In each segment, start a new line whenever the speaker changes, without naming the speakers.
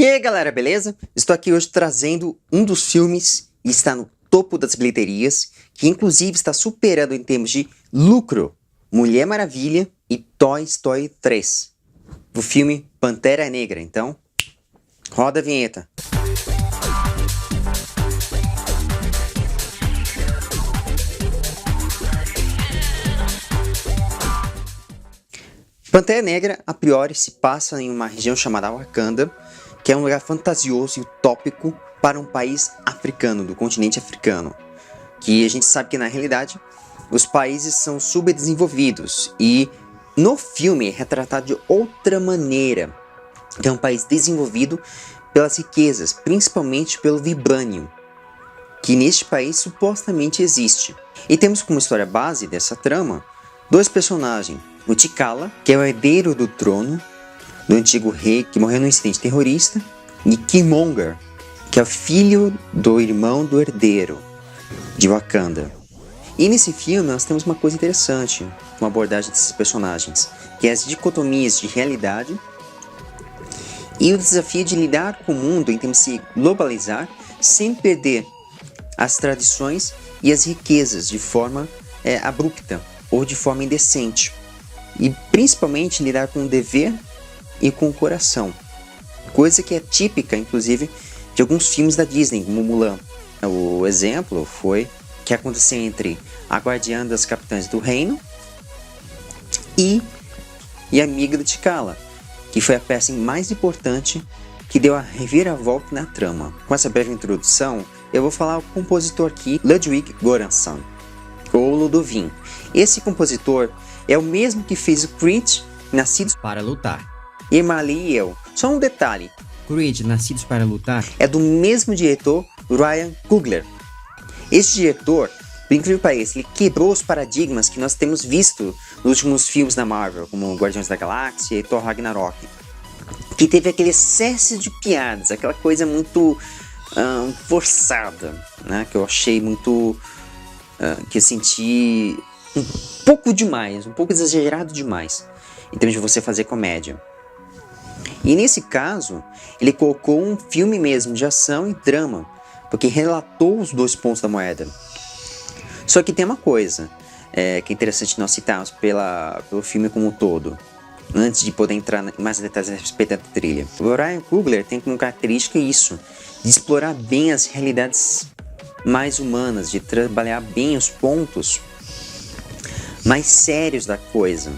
E aí galera, beleza? Estou aqui hoje trazendo um dos filmes que está no topo das bilheterias, que inclusive está superando em termos de lucro Mulher Maravilha e Toy Story 3. O filme Pantera Negra, então roda a vinheta. Pantera Negra, a priori, se passa em uma região chamada Wakanda, que é um lugar fantasioso e utópico para um país africano, do continente africano. Que a gente sabe que, na realidade, os países são subdesenvolvidos e no filme é retratado de outra maneira, que é um país desenvolvido pelas riquezas, principalmente pelo vibranium, que neste país supostamente existe. E temos como história base dessa trama dois personagens. O T'Challa, que é o herdeiro do trono do antigo rei que morreu num incidente terrorista, e Killmonger, que é o filho do irmão do herdeiro de Wakanda. E nesse filme nós temos uma coisa interessante com a abordagem desses personagens, que é as dicotomias de realidade e o desafio de lidar com o mundo em termos de se globalizar sem perder as tradições e as riquezas de forma abrupta ou de forma indecente. E principalmente lidar com o dever e com o coração. Coisa que é típica, inclusive, de alguns filmes da Disney, como Mulan. O exemplo foi que aconteceu entre a Guardiã das Capitães do Reino e a amiga do T'Challa, que foi a peça mais importante que deu a reviravolta na trama. Com essa breve introdução, eu vou falar o compositor aqui, Ludwig Göransson, ou Ludovin. Esse compositor é o mesmo que fez o Creed, Nascidos para Lutar, e Marley e Eu. Só um detalhe:
Creed, Nascidos para Lutar,
é do mesmo diretor, Ryan Coogler. Esse diretor, por incrível que pareça, ele quebrou os paradigmas que nós temos visto nos últimos filmes da Marvel, como Guardiões da Galáxia e Thor Ragnarok, que teve aquele excesso de piadas, aquela coisa muito forçada, né? Que eu achei muito... que eu senti um pouco demais, um pouco exagerado demais, em termos de você fazer comédia. E nesse caso, ele colocou um filme mesmo de ação e drama, porque relatou os dois pontos da moeda. Só que tem uma coisa que é interessante nós citarmos pelo filme como um todo, antes de poder entrar em mais detalhes a respeito da trilha. O Ryan Coogler tem como característica isso, de explorar bem as realidades mais humanas, de trabalhar bem os pontos mais sérios da coisa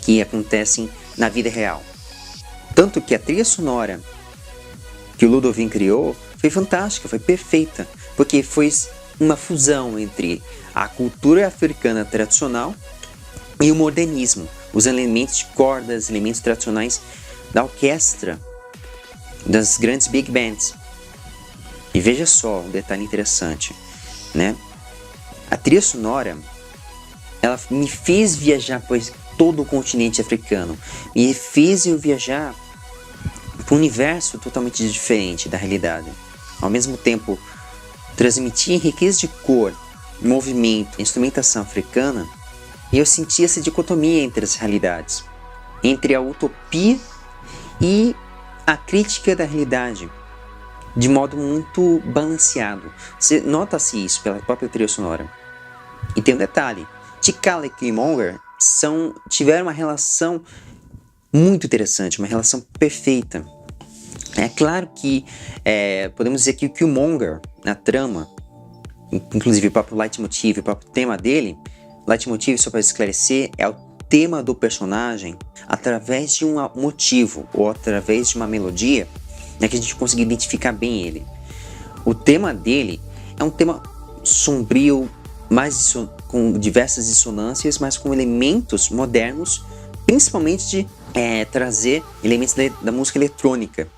que acontecem na vida real. Tanto que a trilha sonora que o Ludovin criou foi fantástica, foi perfeita, porque foi uma fusão entre a cultura africana tradicional e o modernismo, os elementos de cordas, elementos tradicionais da orquestra, das grandes big bands. E veja só um detalhe interessante, né? A trilha sonora, ela me fez viajar por todo o continente africano, me fez eu viajar para um universo totalmente diferente da realidade. Ao mesmo tempo, transmitia riqueza de cor, movimento, instrumentação africana, e eu sentia essa dicotomia entre as realidades, entre a utopia e a crítica da realidade, de modo muito balanceado. Você nota-se isso pela própria trilha sonora. E tem um detalhe: T'Challa e Killmonger tiveram uma relação muito interessante, uma relação perfeita. É claro que podemos dizer que o Killmonger, na trama, inclusive o próprio leitmotiv, o próprio tema dele, leitmotiv, só para esclarecer, é o tema do personagem através de um motivo ou através de uma melodia, que a gente consegue identificar bem ele. O tema dele é um tema sombrio, com diversas dissonâncias, mas com elementos modernos, principalmente de trazer elementos da música eletrônica.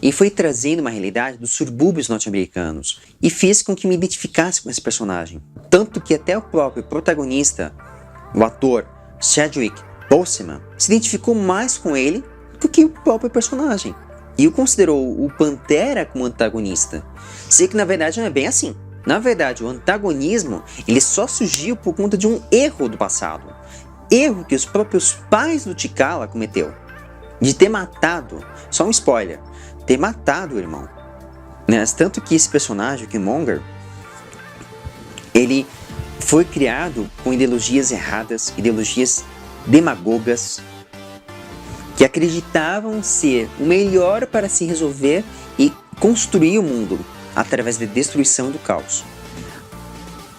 E foi trazendo uma realidade dos subúrbios norte-americanos e fez com que me identificasse com esse personagem. Tanto que até o próprio protagonista, o ator Chadwick Boseman, se identificou mais com ele do que o próprio personagem. E o considerou o Pantera como antagonista. Sei que na verdade não é bem assim. Na verdade, o antagonismo ele só surgiu por conta de um erro do passado. Erro que os próprios pais do T'Challa cometeu. De ter matado, só um spoiler, ter matado o irmão. Né? Tanto que esse personagem, o Killmonger, ele foi criado com ideologias erradas, ideologias demagogas, que acreditavam ser o melhor para se resolver e construir o mundo através da destruição do caos.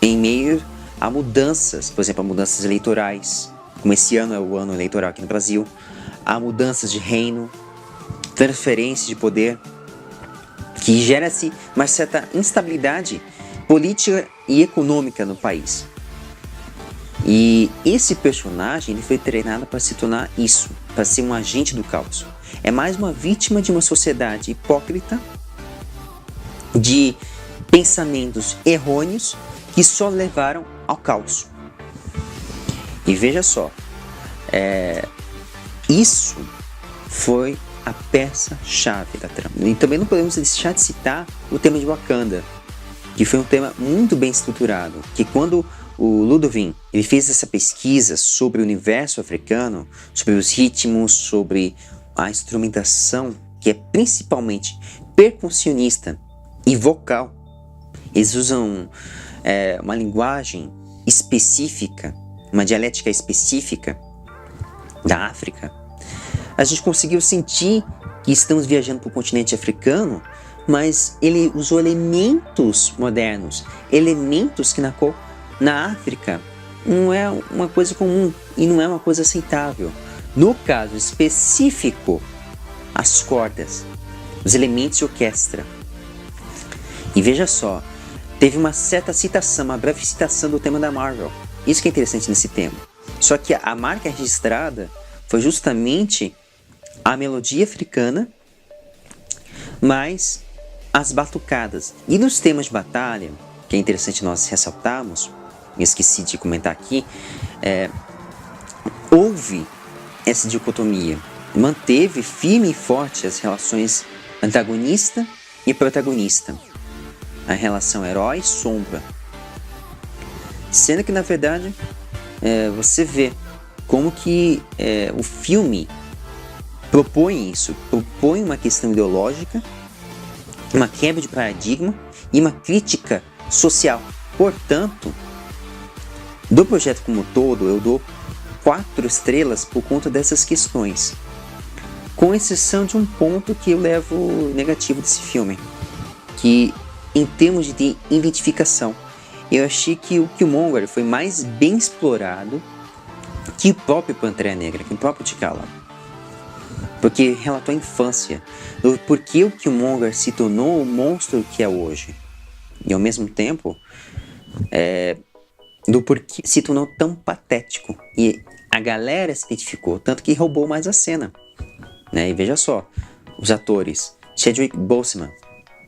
Em meio a mudanças, por exemplo, a mudanças eleitorais, como esse ano é o ano eleitoral aqui no Brasil, há mudanças de reino, transferência de poder, que gera-se uma certa instabilidade política e econômica no país. E esse personagem ele foi treinado para se tornar isso, para ser um agente do caos. É mais uma vítima de uma sociedade hipócrita, de pensamentos errôneos que só levaram ao caos. E veja só, isso foi a peça-chave da trama. E também não podemos deixar de citar o tema de Wakanda, que foi um tema muito bem estruturado, que quando o Ludovin ele fez essa pesquisa sobre o universo africano, sobre os ritmos, sobre a instrumentação, que é principalmente percussionista e vocal, eles usam uma linguagem específica, uma dialética específica da África. A gente conseguiu sentir que estamos viajando para o continente africano, mas ele usou elementos modernos, elementos que na África não é uma coisa comum e não é uma coisa aceitável. No caso específico, as cordas, os elementos de orquestra. E veja só, teve uma certa citação, uma breve citação do tema da Marvel. Isso que é interessante nesse tema. Só que a marca registrada foi justamente a melodia africana, mais as batucadas. E nos temas de batalha, que é interessante nós ressaltarmos, eu esqueci de comentar aqui, houve essa dicotomia. Manteve firme e forte as relações antagonista e protagonista. A relação herói-sombra. Sendo que, na verdade, você vê como que o filme propõe isso, propõe uma questão ideológica, uma quebra de paradigma e uma crítica social. Portanto, do projeto como um todo, eu dou 4 estrelas por conta dessas questões, com exceção de um ponto que eu levo negativo desse filme, que em termos de identificação, eu achei que o Killmonger foi mais bem explorado que o próprio Pantera Negra, que o próprio T'Challa. Porque relatou a infância, do porquê o Killmonger se tornou o monstro que é hoje. E ao mesmo tempo, do porquê se tornou tão patético. E a galera se identificou, tanto que roubou mais a cena. Né? E veja só, os atores Chadwick Boseman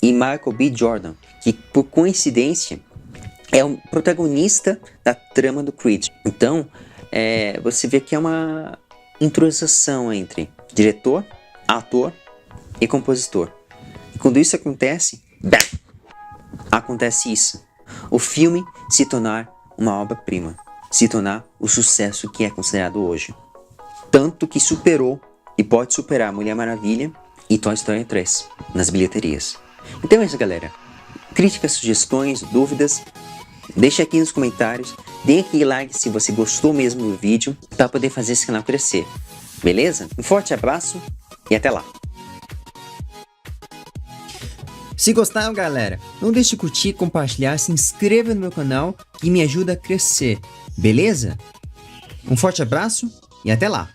e Michael B. Jordan, que por coincidência é o protagonista da trama do Creed. Então, você vê que é uma entrosação entre diretor, ator e compositor. E quando isso acontece, acontece isso. O filme se tornar uma obra-prima, se tornar o sucesso que é considerado hoje. Tanto que superou e pode superar Mulher Maravilha e Toy Story 3 nas bilheterias. Então é isso, galera. Críticas, sugestões, dúvidas, deixa aqui nos comentários. Dê aquele like se você gostou mesmo do vídeo, para poder fazer esse canal crescer. Beleza? Um forte abraço e até lá.
Se gostaram, galera, não deixe de curtir, compartilhar, se inscreva no meu canal que me ajuda a crescer. Beleza? Um forte abraço e até lá.